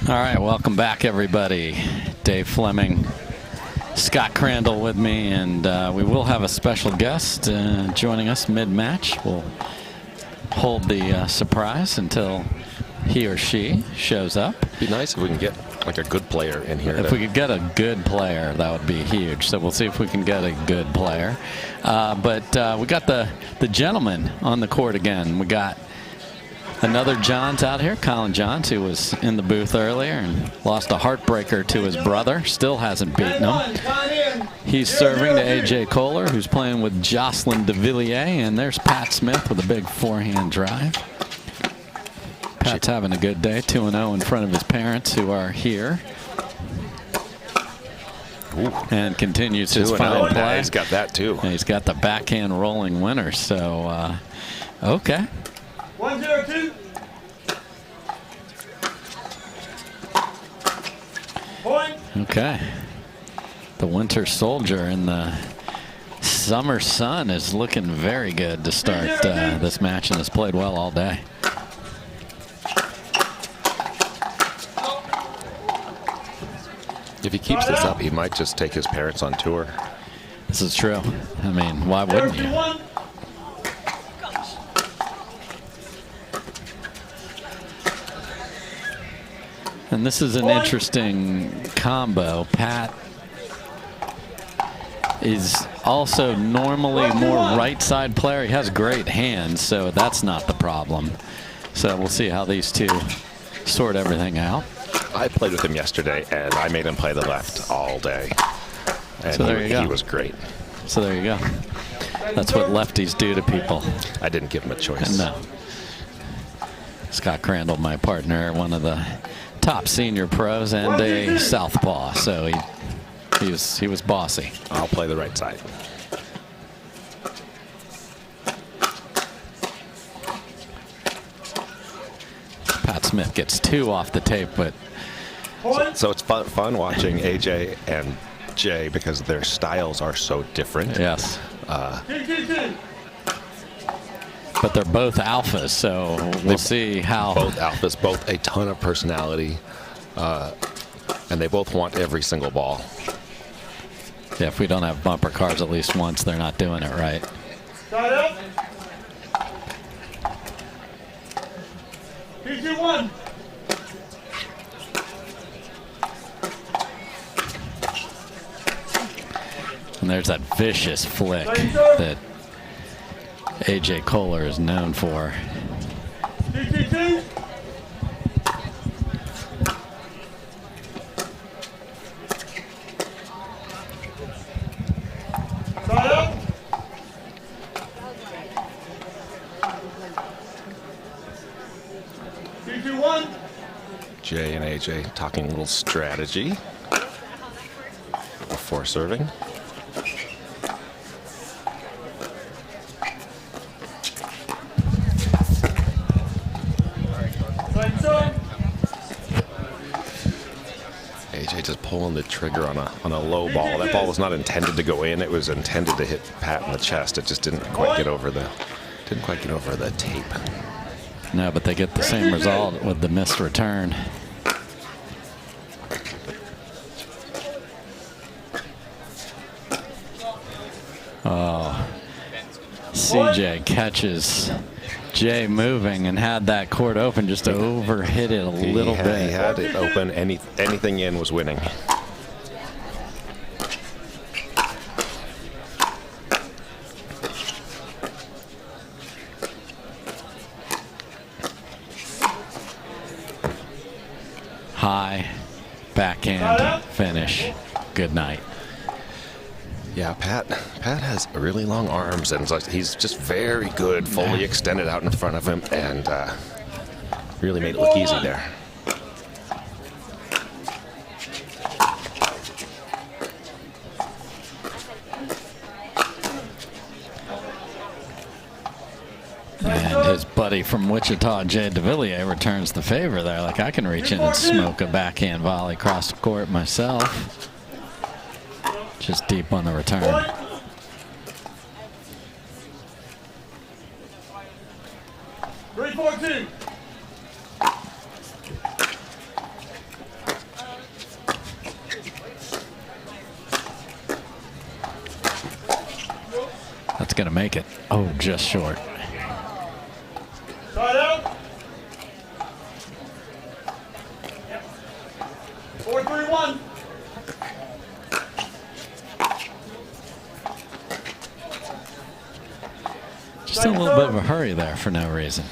All right, welcome back, everybody. Dave Fleming, Scott Crandall with me, and we will have a special guest joining us mid-match. We'll hold the surprise until he or she shows up. It'd be nice if we can get like a good player in here. If we could get a good player, that would be huge. So we'll see if we can get a good player. But we got the gentleman on the court again. We got another Johns out here, Colin Johnson, who was in the booth earlier and lost a heartbreaker to his brother. Still hasn't beaten him. He's serving to A.J. Koller, who's playing with Jocelyn Devilliers. And there's Pat Smith with a big forehand drive. Pat's having a good day, 2-0 in front of his parents, who are here. Ooh. And continues his fine play. He's got that too. And he's got the backhand rolling winner. So, okay. 1-0-2. Point. Okay. The Winter Soldier in the summer sun is looking very good to start this match, and has played well all day. If he keeps this up, he might just take his parents on tour. This is true. I mean, why wouldn't you? And this is an interesting combo. Pat is also normally more right side player. He has great hands, so that's not the problem. So we'll see how these two sort everything out. I played with him yesterday, and I made him play the left all day. And so there you go. He was great. So there you go. That's what lefties do to people. I didn't give him a choice. No. Scott Crandall, my partner, one of the top senior pros and a southpaw, so he was bossy. I'll play the right side. Pat Smith gets 2 off the tape, but so it's fun watching AJ and Jay because their styles are so different. yes. But they're both alphas, so we'll see how. Both alphas, both a ton of personality, and they both want every single ball. Yeah, if we don't have bumper cars at least once, they're not doing it right. Start up. 3-2-1. And there's that vicious flick that A.J. Koller is known for. 2-2-2. Start up. 3-2-1. Jay and AJ talking a little strategy before serving. AJ just pulling the trigger on a low ball. That ball was not intended to go in. It was intended to hit Pat in the chest. It just didn't quite get over the tape. No, but they get the same result with the missed return. Oh, CJ catches Jay moving and had that court open just to overhit it a little bit. He had it open. Anything in was winning. High backhand finish. Good night. Yeah, Pat has really long arms, and he's just very good, fully extended out in front of him, and really made it look easy there. And his buddy from Wichita, Jay Devilliers, returns the favor there. Like, I can reach in and smoke a backhand volley across the court myself. Just deep on the return. 3-4-2. that's going to make it. Oh, just short. Side out. 4-3-1. Just in a little bit of a hurry there for no reason.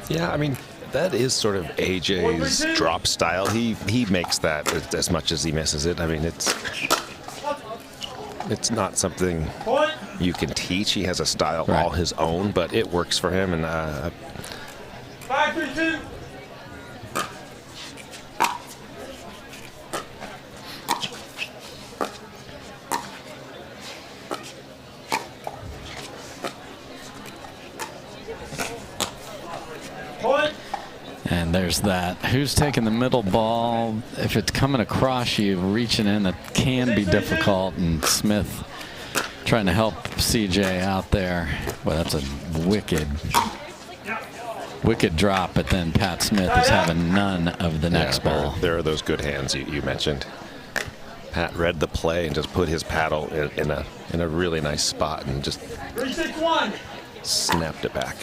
Yeah, I mean, that is sort of AJ's drop style. He makes that as much as he misses it. I mean, it's not something Point. you can teach. He has a style Right. all his own, but it works for him. And 5-3-2. Point. And there's that. Who's taking the middle ball? If it's coming across you, reaching in, it can be difficult. And Smith trying to help CJ out there. Well, that's a wicked drop. But then Pat Smith is having none of the next ball. There are those good hands you mentioned. Pat read the play and just put his paddle in a really nice spot and just 3-6-1. snapped it back.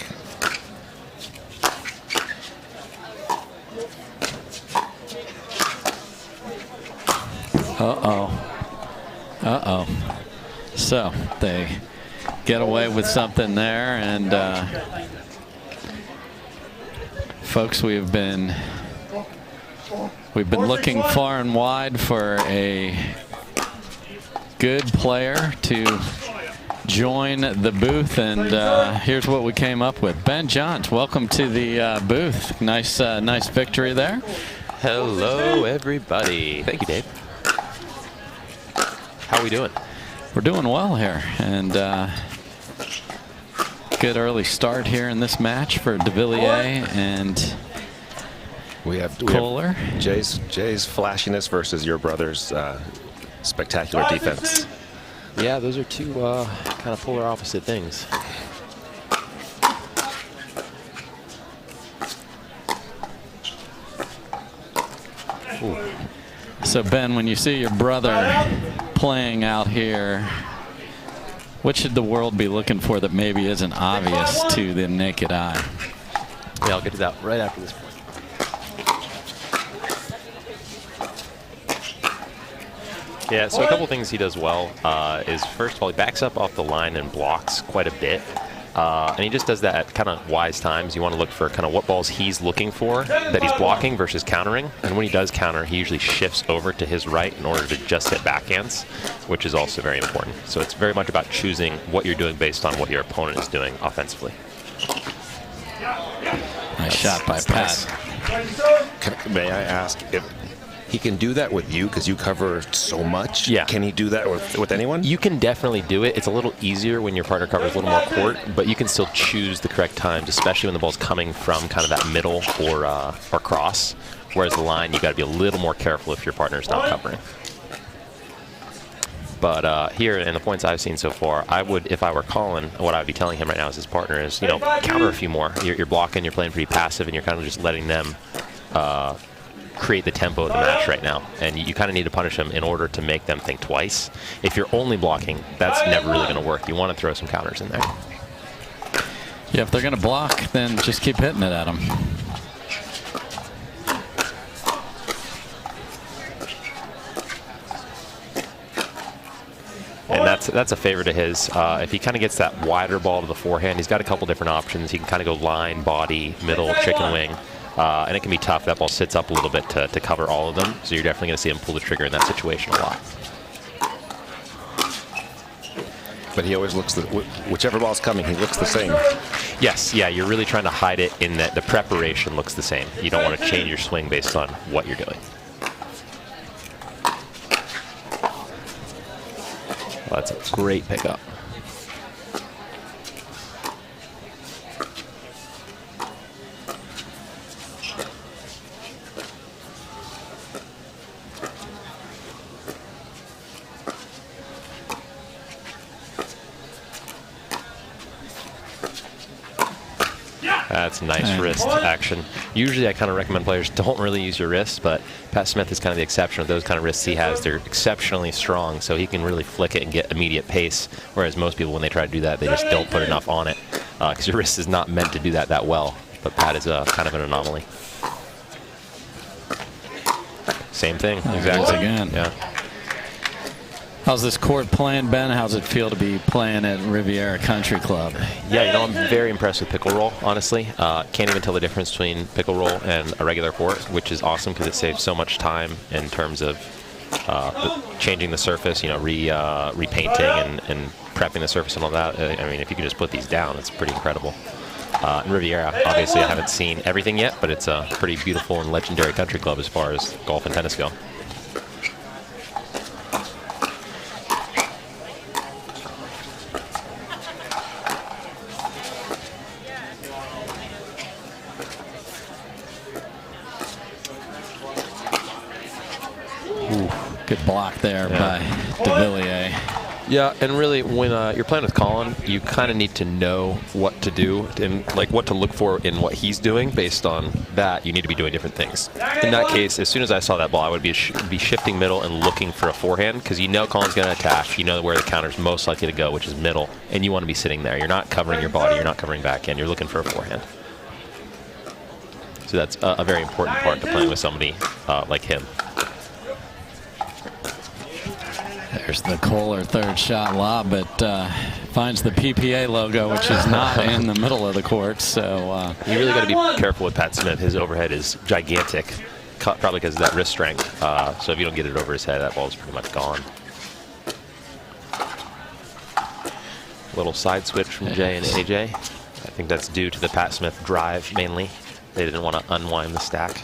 So they get away with something there, and folks, we've been looking far and wide for a good player to join the booth, and here's what we came up with. Ben Johns, welcome to the booth. Nice victory there. Hello, everybody. Thank you, Dave. How are we doing? We're doing well here, and good early start here in this match for Devilliers and We have Koller. Jay's flashiness versus your brother's spectacular defense. Yeah, those are two kind of polar opposite things. Ooh. So Ben, when you see your brother playing out here, what should the world be looking for that maybe isn't obvious to the naked eye? Yeah, I'll get to that right after this point. Yeah, so a couple things he does well is, first of all, he backs up off the line and blocks quite a bit. And he just does that at kind of wise times. You want to look for kind of what balls he's looking for that he's blocking versus countering. And when he does counter, he usually shifts over to his right in order to just hit backhands, which is also very important. So it's very much about choosing what you're doing based on what your opponent is doing offensively. Nice shot by Pat. May I ask if he can do that with you because you cover so much? Yeah. Can he do that with anyone? You can definitely do it. It's a little easier when your partner covers a little more court, but you can still choose the correct times, especially when the ball's coming from kind of that middle or cross. Whereas the line, you got to be a little more careful if your partner's not covering. But here, in the points I've seen so far, I would, if I were Colin, what I would be telling him right now as his partner is, you know, counter a few more. You're blocking, you're playing pretty passive, and you're kind of just letting them create the tempo of the match right now. And you kind of need to punish them in order to make them think twice. If you're only blocking, that's never really going to work. You want to throw some counters in there. Yeah, if they're going to block, then just keep hitting it at them. And that's a favor to his. If he kind of gets that wider ball to the forehand, he's got a couple different options. He can kind of go line, body, middle, chicken wing. And it can be tough. That ball sits up a little bit to cover all of them. So you're definitely going to see him pull the trigger in that situation a lot. But he always looks, whichever ball's coming, he looks the same. Yes, yeah, you're really trying to hide it in that the preparation looks the same. You don't want to change your swing based on what you're doing. Well, that's a great pickup. That's nice wrist action. Usually I kind of recommend players don't really use your wrists, but Pat Smith is kind of the exception with those kind of wrists he has. They're exceptionally strong, so he can really flick it and get immediate pace, whereas most people, when they try to do that, they just don't put enough on it, because your wrist is not meant to do that well. But Pat is kind of an anomaly. Same thing, exactly. Again. Yeah. How's this court playing, Ben? How's it feel to be playing at Riviera Country Club? Yeah, you know, I'm very impressed with pickle roll, honestly. Can't even tell the difference between pickle roll and a regular court, which is awesome because it saves so much time in terms of changing the surface, you know, repainting and prepping the surface and all that. I mean, if you can just put these down, it's pretty incredible. In Riviera, obviously, I haven't seen everything yet, but it's a pretty beautiful and legendary country club as far as golf and tennis go. Good block there by Devilliers. Yeah, and really, when you're playing with Colin, you kind of need to know what to do and like what to look for in what he's doing. Based on that, you need to be doing different things. In that case, as soon as I saw that ball, I would be shifting middle and looking for a forehand, because you know Colin's going to attack. You know where the counter's most likely to go, which is middle, and you want to be sitting there. You're not covering your body. You're not covering backhand. You're looking for a forehand. So that's a very important part to playing with somebody like him. There's the Koller third shot lob, but finds the PPA logo, which is not in the middle of the court. So you really got to be careful with Pat Smith. His overhead is gigantic, probably because of that wrist strength. So if you don't get it over his head, that ball is pretty much gone. Little side switch from Jay and AJ. I think that's due to the Pat Smith drive mainly. They didn't want to unwind the stack.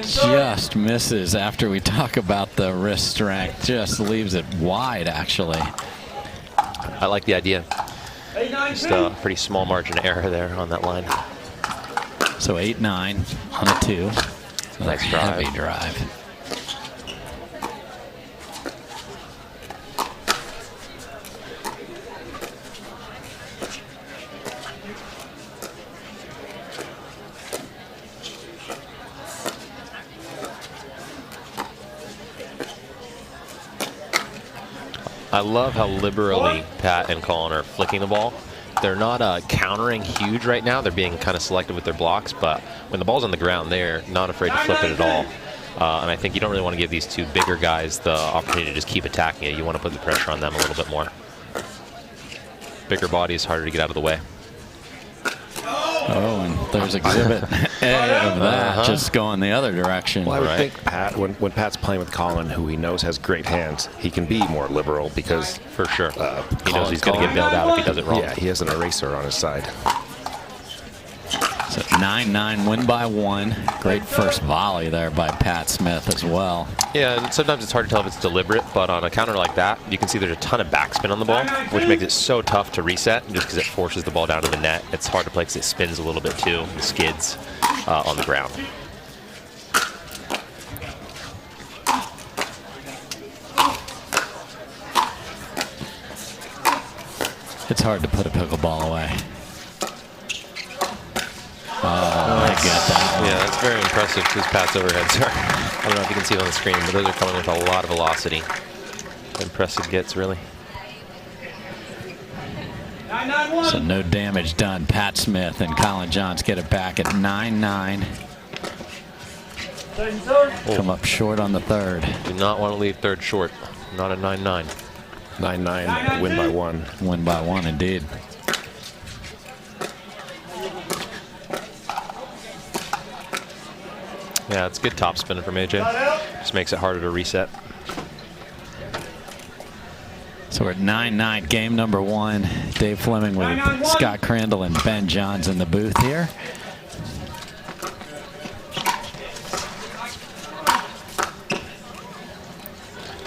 Just misses after we talk about the wrist strength. Just leaves it wide, actually. I like the idea. Just a pretty small margin of error there on that line. So 8-9 on a 2. Nice drive. Heavy drive. I love how liberally Pat and Colin are flicking the ball. They're not countering huge right now. They're being kind of selective with their blocks, but when the ball's on the ground, they're not afraid to flip it at all. And I think you don't really want to give these two bigger guys the opportunity to just keep attacking it. You want to put the pressure on them a little bit more. Bigger bodies, harder to get out of the way. Oh, and there's exhibit A of that, just going the other direction. Well, I would think Pat, when Pat's playing with Colin, who he knows has great hands, he can be more liberal because for sure he knows he's going to get bailed out if he does it wrong. Yeah, he has an eraser on his side. So 9-9 win by 1. Great first volley there by Pat Smith as well. Yeah, and sometimes it's hard to tell if it's deliberate, but on a counter like that, you can see there's a ton of backspin on the ball, which makes it so tough to reset just because it forces the ball down to the net. It's hard to play because it spins a little bit too, and skids on the ground. It's hard to put a pickleball away. Oh, I get that. Yeah, that's very impressive because Pat's overheads are, I don't know if you can see it on the screen, but those are coming with a lot of velocity. Impressive gets, really. So no damage done. Pat Smith and Colin Johnson get it back at 9-9. Come up short on the third. Do not want to leave third short. Not a 9-9. 9-9, win by 1. Win by 1, indeed. Yeah, it's good top spinning from AJ. Just makes it harder to reset. So we're at 9-9, game number 1. Dave Fleming with Scott Crandall and Ben Johns in the booth here.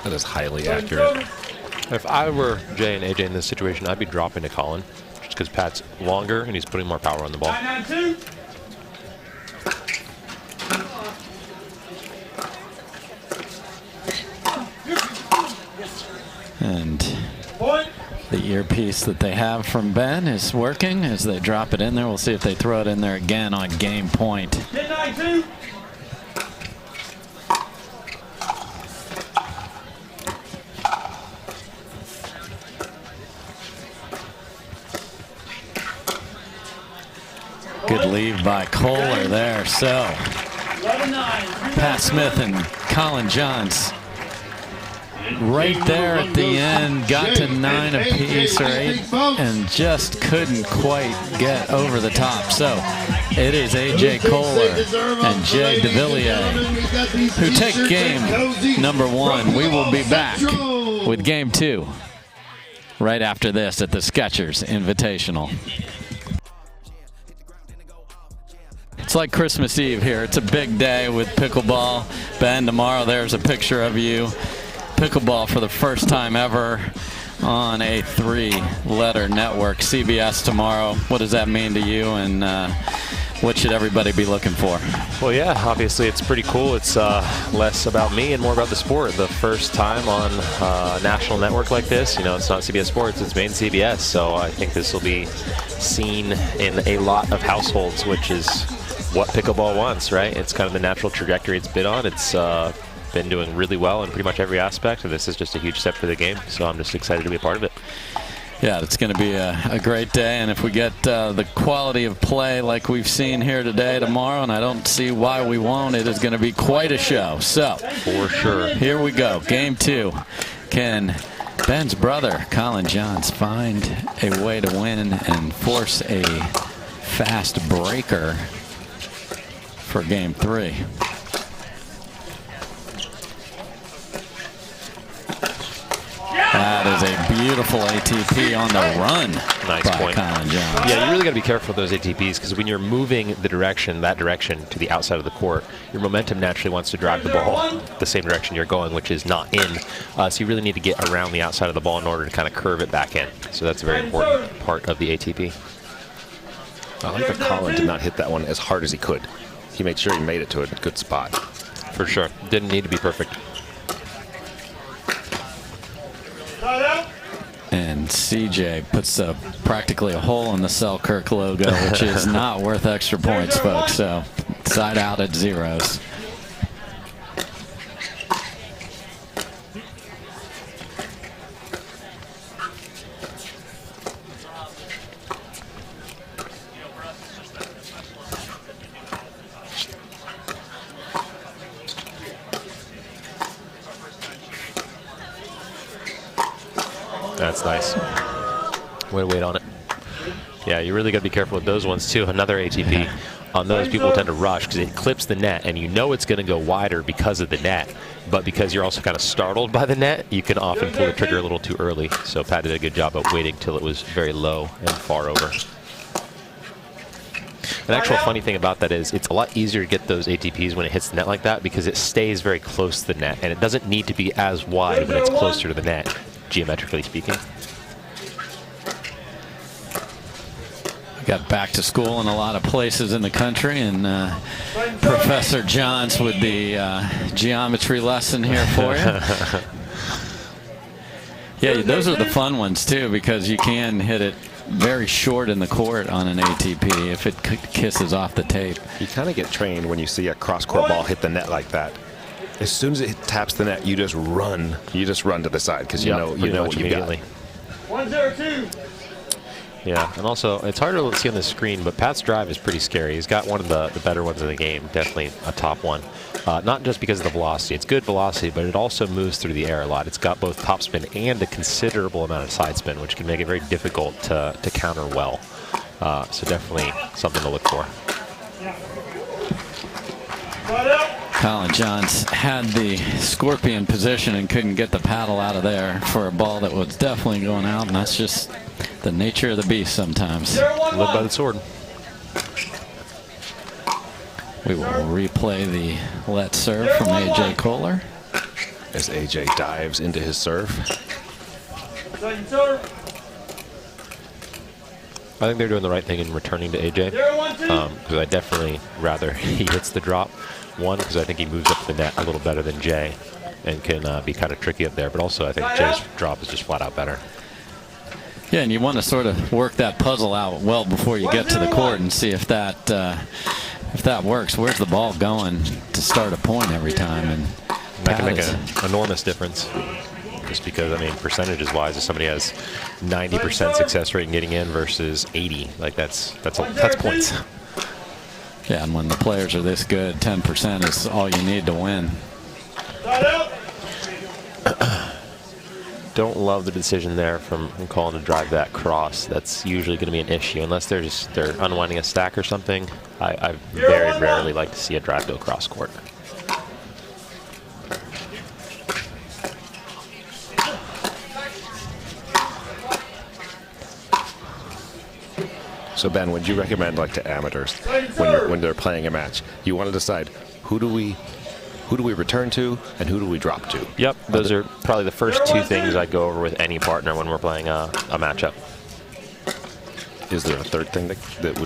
That is highly accurate. If I were Jay and AJ in this situation, I'd be dropping to Colin just because Pat's longer and he's putting more power on the ball. 9-9-2. And Point. the earpiece that they have from Ben is working as they drop it in there. We'll see if they throw it in there again on game point. 10-9-2. Good leave by Koller there. So 11-9. Pat Smith and Colin Johnson right there at the end, got to 9 apiece or 8 and just couldn't quite get over the top. So it is AJ Koller and Jay Devilliers who take game number 1. We will be back with game 2 right after this at the Skechers Invitational. It's like Christmas Eve here. It's a big day with pickleball. Ben, tomorrow there's a picture of you. Pickleball for the first time ever on a 3-letter network. CBS tomorrow. What does that mean to you, and what should everybody be looking for? Well, yeah, obviously it's pretty cool. It's less about me and more about the sport. The first time on a national network like this. You know, it's not CBS Sports, it's made in CBS. So I think this will be seen in a lot of households, which is what pickleball wants, right? It's kind of the natural trajectory it's been on. It's been doing really well in pretty much every aspect, and this is just a huge step for the game. So I'm just excited to be a part of it. Yeah, it's going to be a great day, and if we get the quality of play like we've seen here today, tomorrow, and I don't see why we won't, it is going to be quite a show. So, for sure. Here we go. Game 2. Can Ben's brother, Colin Johnson, find a way to win and force a fast breaker for game 3? That is a beautiful ATP on the run. Nice by point. Colin Johnson. Yeah, you really got to be careful with those ATPs, because when you're moving that direction to the outside of the court, your momentum naturally wants to drive the ball the same direction you're going, which is not in. So you really need to get around the outside of the ball in order to kind of curve it back in. So that's a very important part of the ATP. I like that Colin did not hit that one as hard as he could. He made sure he made it to a good spot. For sure. Didn't need to be perfect. And CJ puts practically a hole in the Selkirk logo, which is not worth extra points, folks. So side out at zeros. That's nice. Way to wait on it. Yeah, you really got to be careful with those ones too. Another ATP. On those, people tend to rush because it clips the net, and you know it's going to go wider because of the net. But because you're also kind of startled by the net, you can often pull the trigger a little too early. So Pat did a good job of waiting till it was very low and far over. An actual funny thing about that is it's a lot easier to get those ATPs when it hits the net like that, because it stays very close to the net, and it doesn't need to be as wide when it's closer to the net, geometrically speaking. Got back to school in a lot of places in the country, and Professor Johns with the geometry lesson here for you. Yeah, those are the fun ones too, because you can hit it very short in the court on an ATP if it kisses off the tape. You kind of get trained when you see a cross-court ball hit the net like that. As soon as it taps the net, you just run. You just run to the side, because you know what you got. 1-0-2. Yeah, and also it's hard to see on the screen, but Pat's drive is pretty scary. He's got one of the better ones in the game, definitely a top one. Not just because of the velocity. It's good velocity, but it also moves through the air a lot. It's got both topspin and a considerable amount of side spin, which can make it very difficult to counter well. So definitely something to look for. Colin Johnson had the scorpion position and couldn't get the paddle out of there for a ball that was definitely going out, and that's just the nature of the beast sometimes. Live by the sword. We will replay the let serve from AJ Koller. As AJ dives into his serve. Second serve. I think they're doing the right thing in returning to AJ. Because I definitely rather he hits the drop. One, because I think he moves up the net a little better than Jay. and can be kind of tricky up there. But also, I think Jay's drop is just flat out better. Yeah, and you want to sort of work that puzzle out well before you get to the court and see if that works. Where's the ball going to start a point every time? And that can make an enormous difference. Just because, I mean, percentages-wise, if somebody has 90% success rate in getting in versus 80, like that's points. Yeah, and when the players are this good, 10% is all you need to win. Don't love the decision there from Colin to drive that cross. That's usually going to be an issue unless they're unwinding a stack or something. I very rarely like to see a drive to a cross court. So Ben, would you recommend, like, to amateurs when they're playing a match, you want to decide who do we return to and who do we drop to? Yep, those are probably the first two things I go over with any partner when we're playing a matchup. Is there a third thing that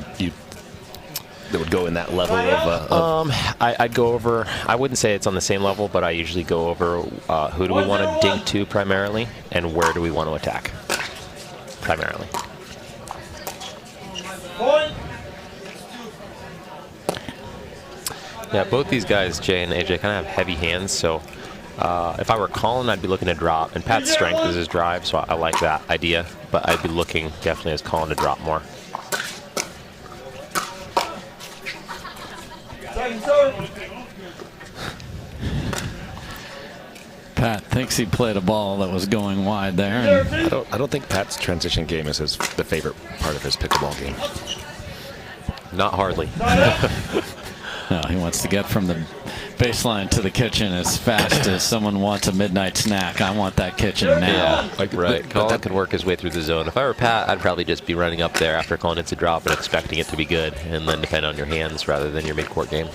would go in that level of? I'd go over. I wouldn't say it's on the same level, but I usually go over who do we want to dink to primarily, and where do we want to attack primarily. Yeah, both these guys, Jay and AJ, kind of have heavy hands. So if I were Colin, I'd be looking to drop. And Pat's strength is his drive, so I like that idea. But I'd be looking definitely as Colin to drop more. Pat thinks he played a ball that was going wide there. And I don't think Pat's transition game is the favorite part of his pickleball game. Not hardly. no, he wants to get from the baseline to the kitchen as fast as someone wants a midnight snack. I want that kitchen now. Yeah, right. Colin can work his way through the zone. If I were Pat, I'd probably just be running up there after Colin hits a drop and expecting it to be good, and then depend on your hands rather than your mid-court game.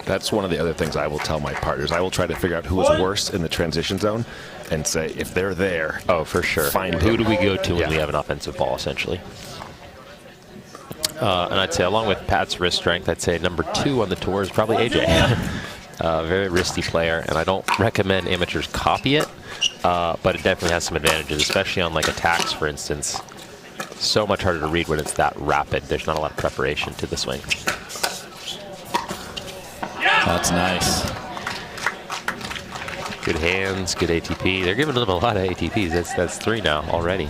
That's one of the other things I will tell my partners. I will try to figure out who is worse in the transition zone and say, if they're there, oh, for sure. Find who do we go to when we have an offensive ball, essentially. And I'd say, along with Pat's wrist strength, I'd say number 2 on the tour is probably AJ. Very wristy player, and I don't recommend amateurs copy it, but it definitely has some advantages, especially on like attacks, for instance. So much harder to read when it's that rapid. There's not a lot of preparation to the swing. That's nice. Good hands, good ATP. They're giving them a lot of ATPs. That's 3 now already.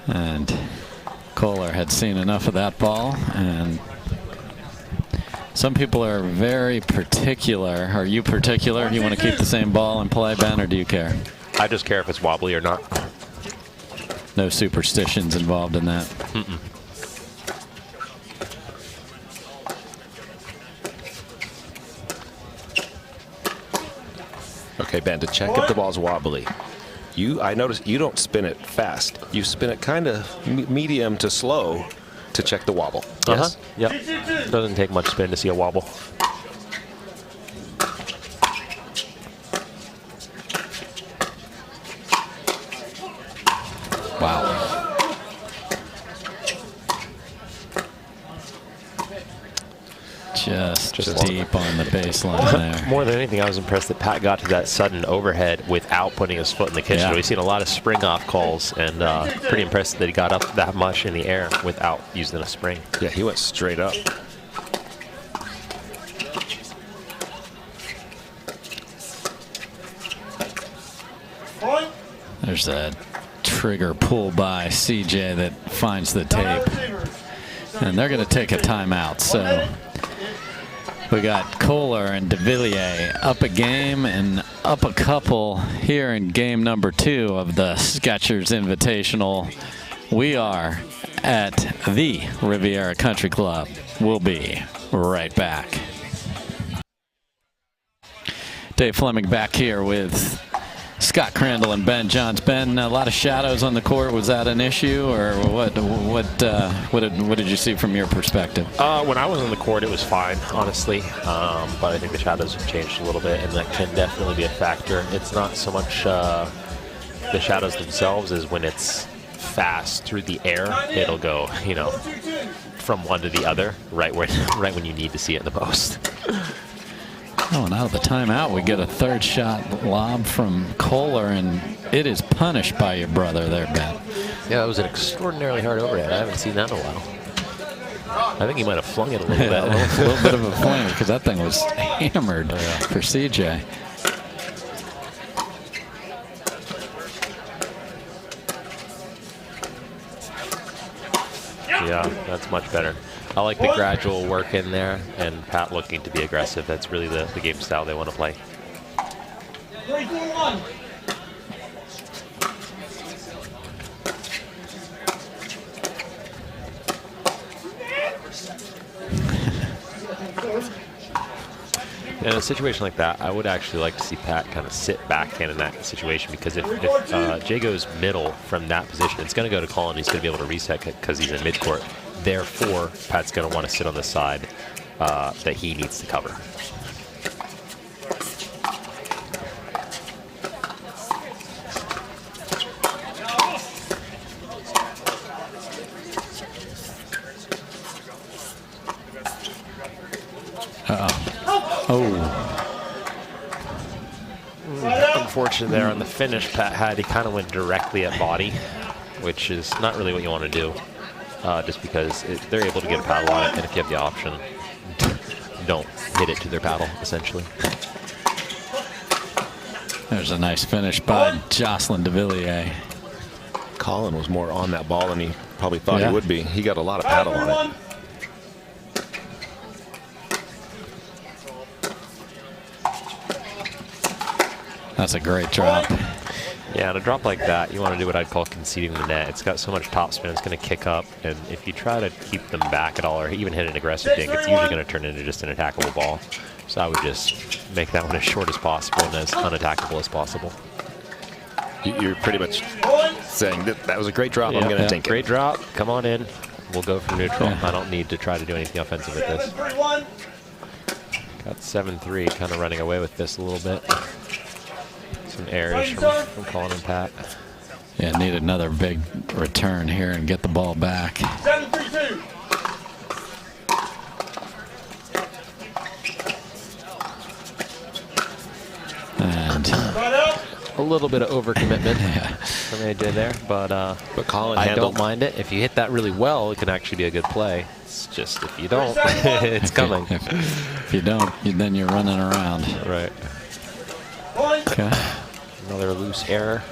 And Koller had seen enough of that ball, and some people are very particular. Are you particular? You want to keep the same ball and play, Ben, or do you care? I just care if it's wobbly or not. No superstitions involved in that. Mm-mm. Okay, Ben, to check if the ball's wobbly, I noticed you don't spin it fast. You spin it kind of medium to slow to check the wobble. Yes? Yep. Doesn't take much spin to see a wobble. Wow. Just deep on the baseline there. More than anything, I was impressed that Pat got to that sudden overhead without putting his foot in the kitchen. Yeah. We've seen a lot of spring off calls, and pretty impressed that he got up that much in the air without using a spring. Yeah, he went straight up. There's that trigger pull by CJ that finds the tape. And they're going to take a timeout. So we got Koller and Devilliers up a game and up a couple here in game number 2 of the Skechers Invitational. We are at the Riviera Country Club. We'll be right back. Dave Fleming back here with Scott Crandall and Ben Johns. Ben, a lot of shadows on the court. Was that an issue, or what did you see from your perspective? When I was on the court, it was fine, honestly. But I think the shadows have changed a little bit, and that can definitely be a factor. It's not so much the shadows themselves as when it's fast through the air, it'll go, from one to the other right when you need to see it in the post. Oh, and out of the timeout, we get a third shot lob from Koller, and it is punished by your brother there, Ben. Yeah, that was an extraordinarily hard overhead. I haven't seen that in a while. I think he might have flung it a little bit. A little bit of a fling, because that thing was hammered for CJ. Yeah, that's much better. I like the gradual work in there, and Pat looking to be aggressive. That's really the game style they want to play. 3-4-1. In a situation like that, I would actually like to see Pat kind of sit backhand in that situation, because if Jay goes middle from that position, it's going to go to Colin. He's going to be able to reset it because he's in midcourt. Therefore, Pat's going to want to sit on the side that he needs to cover. Unfortunate there on the finish, Pat had. He kind of went directly at body, which is not really what you want to do, just because they're able to get a paddle on it, and if you have the option, don't hit it to their paddle, essentially. There's a nice finish by Jocelyn Devilliers. Colin was more on that ball than he probably thought he would be. He got a lot of paddle on it. That's a great drop. Yeah, on a drop like that, you want to do what I'd call conceding the net. It's got so much topspin, it's going to kick up, and if you try to keep them back at all or even hit an aggressive dink, it's usually going to turn into just an attackable ball. So I would just make that one as short as possible and as unattackable as possible. You're pretty much saying that was a great drop. I'm going to take it. Great drop. Come on in. We'll go for neutral. I don't need to try to do anything offensive with this. Got 7-3, kind of running away with this a little bit. Some errors from Colin and Pat. Yeah, need another big return here and get the ball back. 7-3-2. And a little bit of overcommitment from AJ there, but Colin I don't mind it. If you hit that really well, it can actually be a good play. It's just if you don't, it's coming. If you don't, then you're running around. Right. Okay. Another loose error.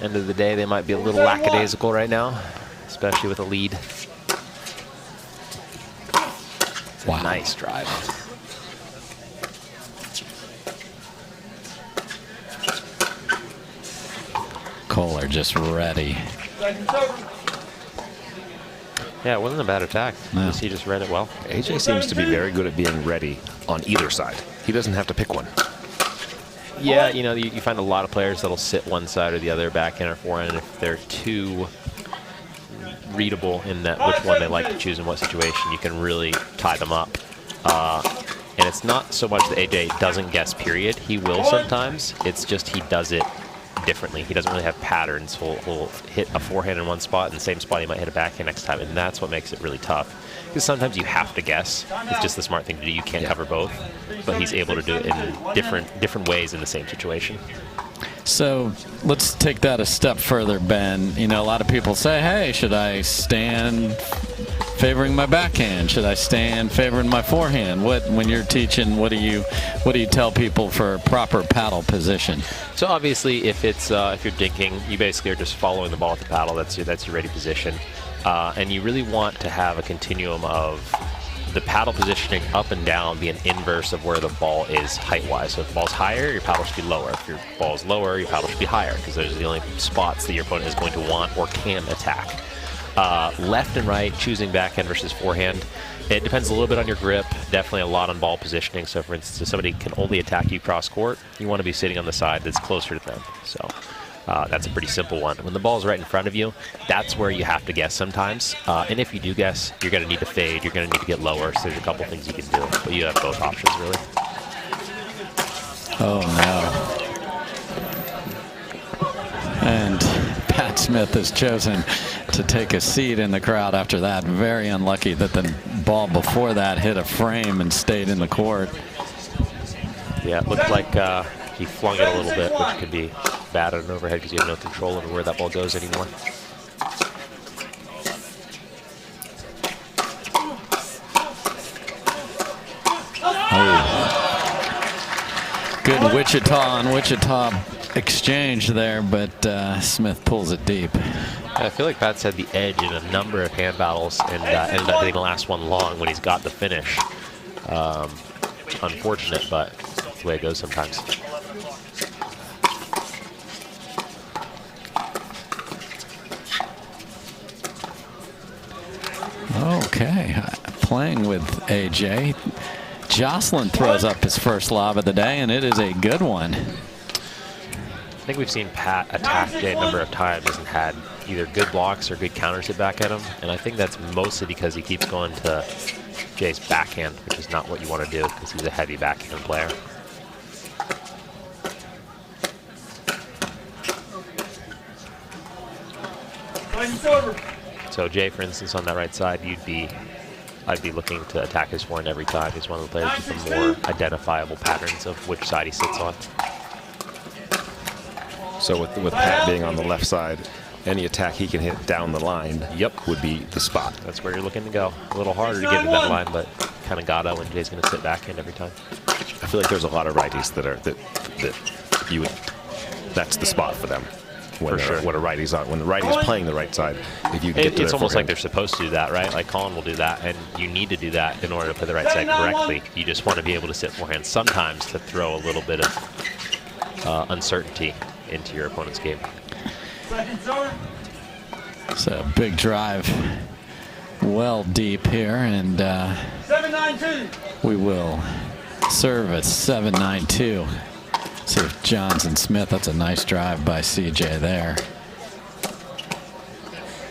End of the day, they might be a little lackadaisical right now, especially with a lead. Wow. Nice drive. Koller just ready. Yeah, it wasn't a bad attack. No. He just read it well. AJ seems to be very good at being ready on either side. He doesn't have to pick one. Yeah, you know, you find a lot of players that'll sit one side or the other, backhand or forehand, and if they're too readable in that which one they like to choose in what situation, you can really tie them up. And it's not so much that AJ doesn't guess, period. He will sometimes. It's just he does it differently. He doesn't really have patterns. He'll hit a forehand in one spot, and the same spot he might hit a backhand next time, and that's what makes it really tough. Because sometimes you have to guess. It's just the smart thing to do. You can't cover both, but he's able to do it in different ways in the same situation. So let's take that a step further, Ben. You know, a lot of people say, hey, should I stand favoring my backhand? Should I stand favoring my forehand? When you're teaching, what do you tell people for proper paddle position? So obviously, if you're dinking, you basically are just following the ball with the paddle. That's your ready position, and you really want to have a continuum of the paddle positioning up and down be an inverse of where the ball is height-wise. So if the ball's higher, your paddle should be lower. If your ball's lower, your paddle should be higher, because those are the only spots that your opponent is going to want or can attack. Left and right, choosing backhand versus forehand. It depends a little bit on your grip, definitely a lot on ball positioning. So for instance, if somebody can only attack you cross court, you want to be sitting on the side that's closer to them. So that's a pretty simple one. When the ball's right in front of you, that's where you have to guess sometimes. And if you do guess, you're going to need to fade, you're going to need to get lower. So there's a couple things you can do, but you have both options really. Oh no. And Pat's Smith has chosen to take a seat in the crowd after that. Very unlucky that the ball before that hit a frame and stayed in the court. Yeah, it looked like he flung it a little bit, which could be bad on an overhead because you have no control over where that ball goes anymore. Oh. Good Wichita on Wichita exchange there, but Smith pulls it deep. I feel like Pat's had the edge in a number of hand battles and ended up hitting the last one long when he's got the finish. Unfortunate, but that's the way it goes sometimes. Okay, playing with AJ. Jocelyn throws up his first lob of the day, and it is a good one. I think we've seen Pat attack Jay a number of times and had either good blocks or good counters hit back at him, and I think that's mostly because he keeps going to Jay's backhand, which is not what you want to do because he's a heavy backhand player. So Jay, for instance, on that right side, I'd be looking to attack his forehand every time. He's one of the players with the more identifiable patterns of which side he sits on. So with Pat being on the left side, any attack he can hit down the line would be the spot. That's where you're looking to go. A little harder to get to that line, but kind of gotta when Jay's going to sit backhand every time. I feel like there's a lot of righties that's the spot for them. When, for sure. When a righty's on, when the righty's playing the right side, if you get to it's almost forehand. like they're supposed to do that, right? Like Colin will do that, and you need to do that in order to play the right side correctly. You just want to be able to sit forehand sometimes to throw a little bit of uncertainty into your opponent's game. So big drive, well deep here, and 7-9-2. we will serve at 7-9-2. See if Johnson Smith, that's a nice drive by CJ there.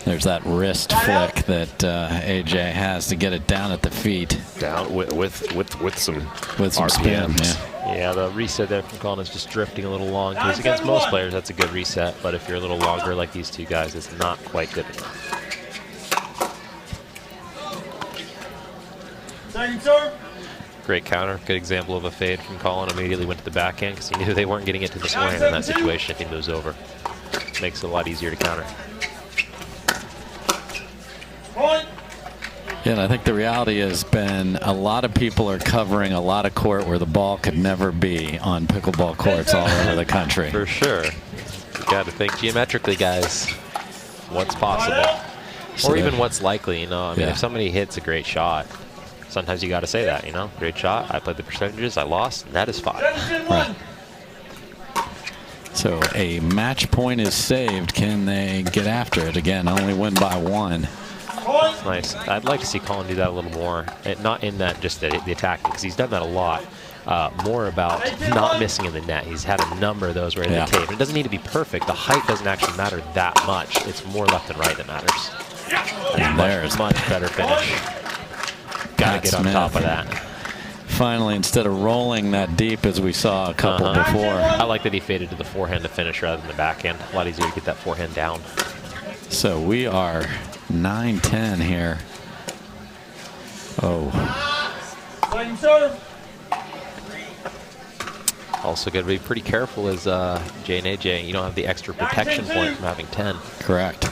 There's that wrist flick that AJ has to get it down at the feet. Down with some RPMs. spin. Yeah, the reset there from Colin is just drifting a little long. Because against most players, that's a good reset. But if you're a little longer like these two guys, it's not quite good enough. Second serve. Great counter. Good example of a fade from Colin. Immediately went to the backhand because he knew they weren't getting it to the forehand in that situation if he moves over. Makes it a lot easier to counter. Point. Yeah, and I think the reality has been a lot of people are covering a lot of court where the ball could never be on pickleball courts all over the country. For sure. You got to think geometrically, guys. What's possible? So or even what's likely, you know. I mean, yeah. if somebody hits a great shot, sometimes you got to say that, you know. Great shot. I played the percentages. I lost. And that is fine. Right. So a match point is saved. Can they get after it? Again, only win by 1. It's nice. I'd like to see Colin do that a little more. Not in that just the attacking, because he's done that a lot. More about not missing in the net. He's had a number of those right in the tape. It doesn't need to be perfect. The height doesn't actually matter that much. It's more left and right that matters. And there's much better finish. Got to get on top of that. Finally, instead of rolling that deep as we saw a couple before. I like that he faded to the forehand to finish rather than the backhand. A lot easier to get that forehand down. So we are 9-10 here. Oh. Second serve. Also got to be pretty careful as J and AJ. You don't have the extra protection point from having 10. Correct.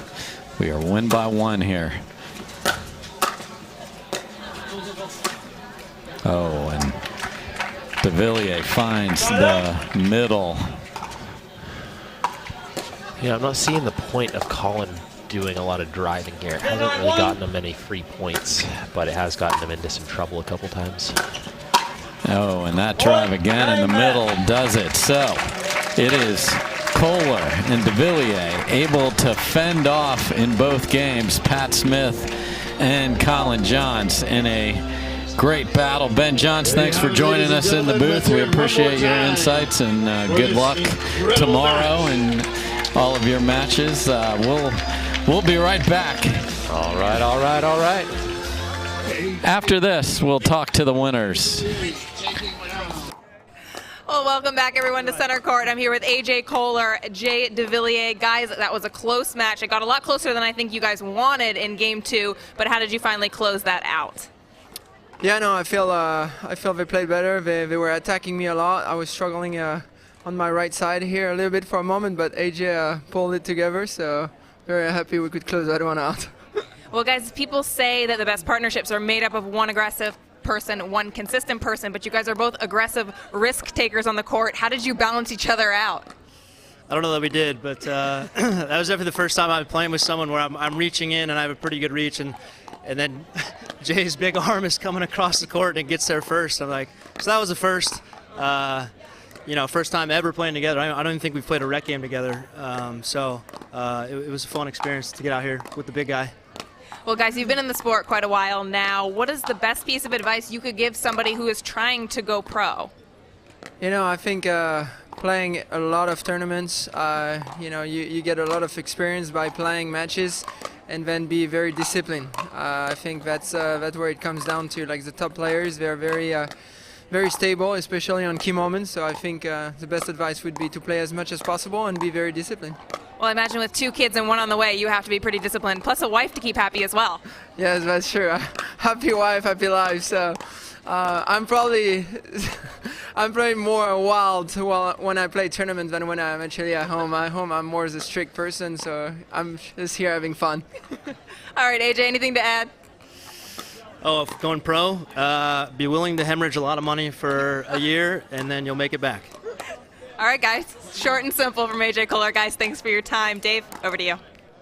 We are win by 1 here. Oh, and Devilliers finds the middle. Yeah, I'm not seeing the point of Colin doing a lot of driving here. It hasn't really gotten him many free points, but it has gotten him into some trouble a couple times. Oh, and that drive again in the middle does it. So it is Koller and Devilliers able to fend off in both games Pat Smith and Colin Johnson in a great battle. Ben Johns, thanks for joining us in the booth. We appreciate your insights, and good luck tomorrow and all of your matches. We'll be right back. All right, all right, all right. After this, we'll talk to the winners. Well, welcome back, everyone, to Center Court. I'm here with AJ Koller, Jay Devilliers. Guys, that was a close match. It got a lot closer than I think you guys wanted in Game 2, but how did you finally close that out? Yeah, no, I feel they played better. They were attacking me a lot. I was struggling on my right side here a little bit for a moment, but AJ pulled it together, so very happy we could close that one out. Well, guys, people say that the best partnerships are made up of one aggressive person, one consistent person, but you guys are both aggressive risk takers on the court. How did you balance each other out? I don't know that we did, but that was definitely the first time I've been playing with someone where I'm reaching in and I have a pretty good reach, and then Jay's big arm is coming across the court and it gets there first. I'm like, so that was the first, first time ever playing together. I don't even think we've played a rec game together, it was a fun experience to get out here with the big guy. Well, guys, you've been in the sport quite a while now. What is the best piece of advice you could give somebody who is trying to go pro? I think playing a lot of tournaments, you get a lot of experience by playing matches and then be very disciplined. I think that's where it comes down to. Like the top players, they're very stable, especially on key moments. So I think the best advice would be to play as much as possible and be very disciplined. Well, I imagine with 2 kids and 1 on the way, you have to be pretty disciplined, plus a wife to keep happy as well. Yes, that's true. Happy wife, happy life. So I'm probably more wild when I play tournaments than when I'm actually at home. At home, I'm more as a strict person, so I'm just here having fun. All right, AJ, anything to add? Oh, if going pro, be willing to hemorrhage a lot of money for a year, and then you'll make it back. All right, guys. Short and simple from AJ Koller. Guys, thanks for your time. Dave, over to you.